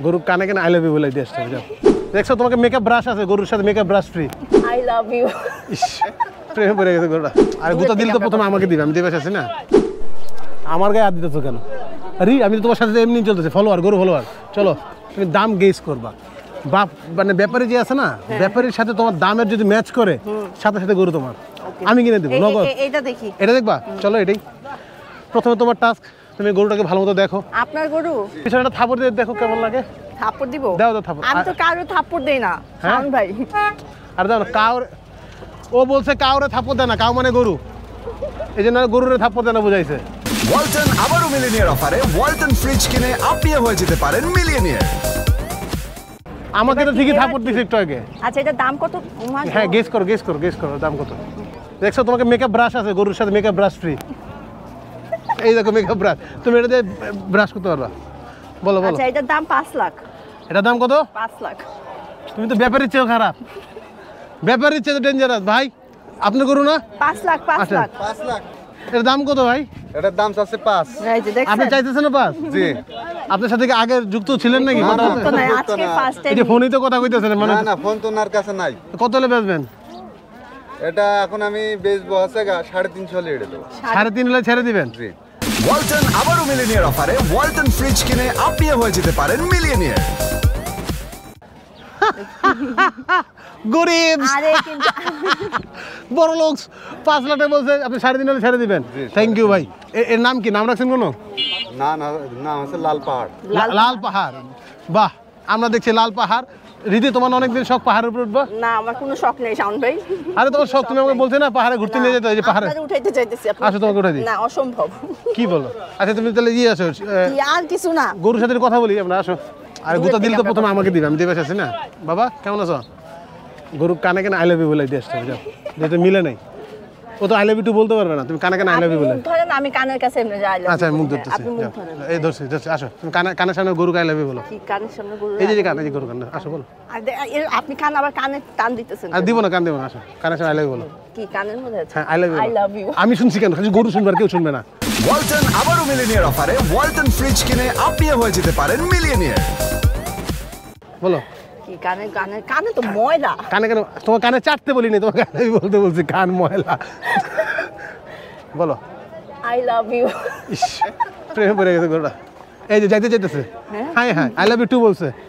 গরু কানে কানে আই লাভ ইউ বলে দিয়ে আসতে যাও। দেখছো তোমাকে মেকআপ ব্রাশ আছে, গরুর সাথে makeup brush free. I love you. ইস, প্রেমে পড়ে গেছে গরুটা। আর গুতা দিল তো প্রথমে আমাকে দিবে, আমি দেবে আছি না। আমার গায়ে হাত দিতেছো কেন? আরে আমি তো তোমার সাথে এমনি চলতেছে, ফলোয়ার, গরু ফলোয়ার। চলো তুমি দাম গেস করবা। বাপ মানে ব্যাপারী যে আছে না, ব্যাপারীর সাথে তোমার দামের যদি ম্যাচ করে, সাথে সাথে গরু তোমার আমি কিনে দেবো নগদ। এটা দেখি, এটা দেখবা? চলো এটাই প্রথমে তোমার টাস্ক। তুমি গরুটাকে ভালো মতো দেখো। আপনার গরু পিছনে একটা থাপড় দিয়ে দেখো কেমন লাগে। থাপ্পড় দিব? দাও দাও থাপড়। আমি তো কারো থাপ্পড় দেই না শাওন ভাই। আর দাও না কাউরে, ও বলছে কাউরে থাপ্পড় দেয় না, কাউ মানে গরু, এই জন্য গরুরে থাপ্পড় দেয় না বুঝাইছে। ওয়ালটন আবারও মিলিনিয়ার অফারে ওয়ালটন ফ্রিজ কিনে আপনিও হয়ে যেতে পারেন মিলিয়নিয়ার। আমাকে তো ঠিকই থাপ্পড় দিছে একটু আগে। আচ্ছা এটার দাম কত? হ্যাঁ গেস করো গেস করো গেস করো দাম কত। দেখছো তোমাকে মেকআপ ব্রাশ আছে, গরুর সাথে মেকআপ ব্রাশ ফ্রি। এই দেখো মেকআপ ব্রাশ, তুমি এটা দিয়ে ব্রাশ করতে পারবা। বলো বলো। আচ্ছা এটার দাম 5 লাখ। এটার দাম কত? 5 লাখ। তুমি তো ব্যাপারীর চেয়েও খারাপ, ব্যাপারীর চেয়ে তো ডেঞ্জারাস ভাই। আপনি গরু না? 5 লাখ 5 আচ্ছা। লাখ। 5 লাখ। এর দাম কত ভাই? এটার দাম আছে 5। এই যে আপনি দেখছেন? চাইতেছেন না 5? জি। আপনার সাথে কি আগে যুক্ত ছিলেন নাকি? না, কথা না, বলতে? তো নাই, যুক্ত আজকে না। ফার্স্ট এই টাইম। যে ফোনেই তো কথা কইতেছেন মানে। না না, ফোন তো ওনার কাছে নাই। কত হলে বেচবেন? এটা এখন আমি বেচবো আছে 350 হলে এটা দেবো। 3.5 হলে ছেড়ে দিবেন? জি। ওয়ালটন আবারও মিলিনিয়ার অফারে ওয়ালটন ফ্রিজ কিনে আপনিও হয়ে যেতে পারেন মিলিয়নিয়ার। গরিব আরে কিন্তু বড় লোক 5 লাখ টাকা বলছে, আপনি 3.5 হলে ছেড়ে দিবেন। থ্যাংক ইউ ভাই। এর নাম কি, নাম রাখছেন কোনো? না না, নাম আছে লাল পাহাড়। লাল পাহাড়। বাহ, আমরা দেখছি লাল পাহাড়। রীতি তোমার অনেকদিন শখ পাহাড়ের উপর উঠবা? না আমার কোনো শখ নেই শাওন ভাই। আরে তোমার শখ, তুমি আমাকে বলছো না পাহাড়ে ঘুরতে নিয়ে যেতে, এই যে পাহাড়ে। আপনারে উঠাইতে চাইতেছি আপনি। আসো তোমাকে উঠাই দিই। না অসম্ভব। কি বলো? আচ্ছা তুমি তাহলে ইয়ে আসো, কি আর কিছু না। গরুর সাথে কথা বলি আমরা, আসো। আর গুতা দিল তো প্রথমে আমাকে দিবে, আমি দেবে আছি না। বাবা কেমন আছো? গরু কানে কানে আই লাভ ইউ বলে দিয়ে আসতে যাও, যেহেতু মিলে নাই। ও তো আই লাভ ইউ টু বলতে পারবে না, তুমি কানে কানে আই লাভ ইউ বলে। মুখ ধরেন, আমি কানের কাছে এমনি যাই। আচ্ছা আমি মুখ ধরতেছি। আপনি মুখ যাও। ধরেন। এই ধরছি ধরছি, আসো তুমি কানের সামনে গরু আই লাভ ইউ বলো। কি কানের সামনে গরু? এই যে কানে, এই যে গরু কানে, আসো বলো। আর আপনি কান আবার কানে টান দিতেছেন। আর দিব না, কান দিব না, আসো কানের সামনে আই লাভ ইউ বলো। কি কানের মধ্যে আছে? হ্যাঁ I love you. I love you. আমি শুনছি কেন? খালি গরু শুনবে আর কেউ শুনবে না। ওয়ালটন আবারও মিলিনিয়ার অফারে ওয়ালটন ফ্রিজ কিনে আপনিও হয়ে যেতে পারেন মিলিয়নিয়ার। বলো। কি কানে কানে কানে তো ময়লা। কানে কেন? তোমার কানে চাটতে বলিনি, তোমার কানে আমি বলতে বলছি কান ময়লা। বলো। I love you. ইস, প্রেমে পড়ে গেছে গরুটা। এই যে যাইতে যাইতেছে। হ্যাঁ হ্যাঁ আই লাভ ইউ টু বলছে।